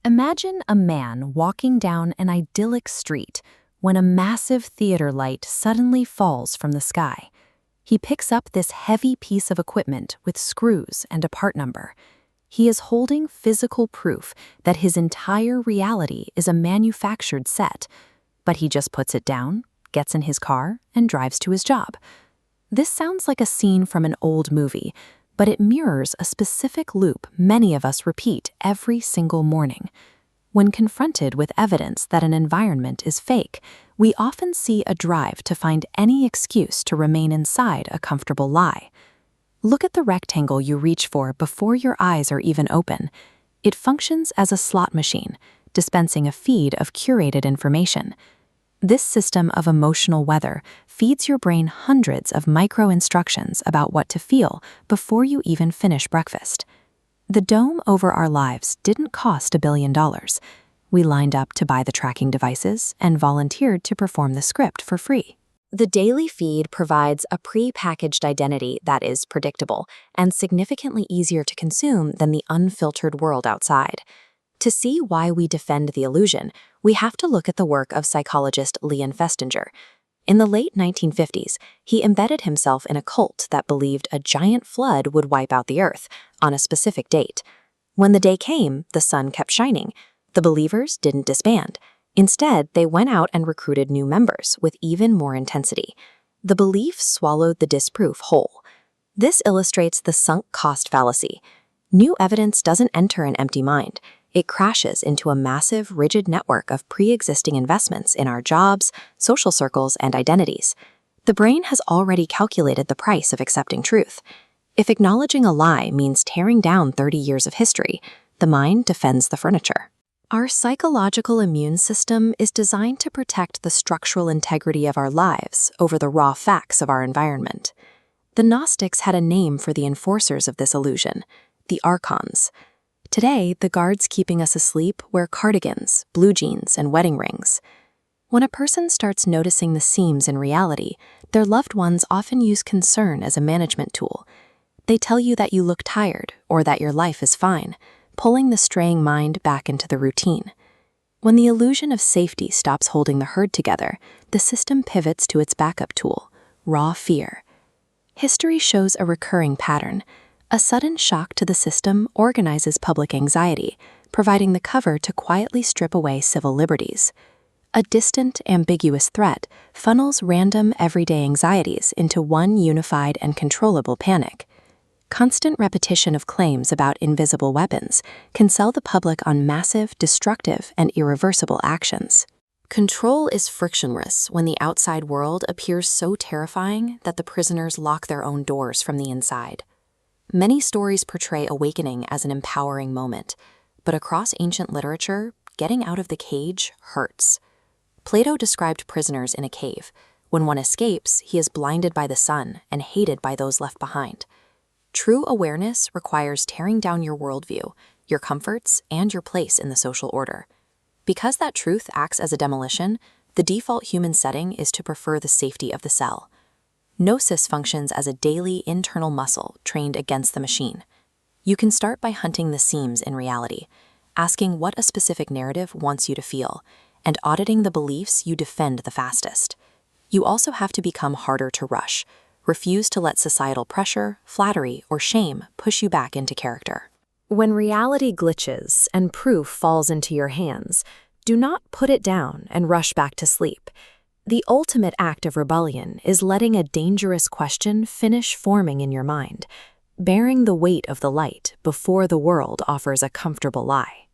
Imagine a man walking down an idyllic street when a massive theater light suddenly falls from the sky. He picks up this heavy piece of equipment with screws and a part number. He is holding physical proof that his entire reality is a manufactured set, but he just puts it down, gets in his car, and drives to his job. This sounds like a scene from an old movie, but it mirrors a specific loop many of us repeat every single morning. When confronted with evidence that an environment is fake, we often see a drive to find any excuse to remain inside a comfortable lie. Look at the rectangle you reach for before your eyes are even open. It functions as a slot machine, dispensing a feed of curated information. This system of emotional weather feeds your brain hundreds of micro-instructions about what to feel before you even finish breakfast. The dome over our lives didn't cost $1 billion. We lined up to buy the tracking devices and volunteered to perform the script for free. The daily feed provides a pre-packaged identity that is predictable and significantly easier to consume than the unfiltered world outside. To see why we defend the illusion, we have to look at the work of psychologist Leon Festinger. In the late 1950s, he embedded himself in a cult that believed a giant flood would wipe out the Earth on a specific date. When the day came, the sun kept shining. The believers didn't disband. Instead, they went out and recruited new members with even more intensity. The belief swallowed the disproof whole. This illustrates the sunk cost fallacy. New evidence doesn't enter an empty mind. It crashes into a massive, rigid network of pre-existing investments in our jobs, social circles, and identities. The brain has already calculated the price of accepting truth. If acknowledging a lie means tearing down 30 years of history, the mind defends the furniture. Our psychological immune system is designed to protect the structural integrity of our lives over the raw facts of our environment. The Gnostics had a name for the enforcers of this illusion, the archons. Today, the guards keeping us asleep wear cardigans, blue jeans, and wedding rings. When a person starts noticing the seams in reality, their loved ones often use concern as a management tool. They tell you that you look tired or that your life is fine, pulling the straying mind back into the routine. When the illusion of safety stops holding the herd together, the system pivots to its backup tool, raw fear. History shows a recurring pattern. A sudden shock to the system organizes public anxiety, providing the cover to quietly strip away civil liberties. A distant, ambiguous threat funnels random, everyday anxieties into one unified and controllable panic. Constant repetition of claims about invisible weapons can sell the public on massive, destructive, and irreversible actions. Control is frictionless when the outside world appears so terrifying that the prisoners lock their own doors from the inside. Many stories portray awakening as an empowering moment, but across ancient literature, getting out of the cage hurts. Plato described prisoners in a cave. When one escapes, he is blinded by the sun and hated by those left behind. True awareness requires tearing down your worldview, your comforts, and your place in the social order. Because that truth acts as a demolition, the default human setting is to prefer the safety of the cell. Gnosis functions as a daily internal muscle trained against the machine. You can start by hunting the seams in reality, asking what a specific narrative wants you to feel, and auditing the beliefs you defend the fastest. You also have to become harder to rush. Refuse to let societal pressure, flattery, or shame push you back into character. When reality glitches and proof falls into your hands, do not put it down and rush back to sleep. The ultimate act of rebellion is letting a dangerous question finish forming in your mind, bearing the weight of the light before the world offers a comfortable lie.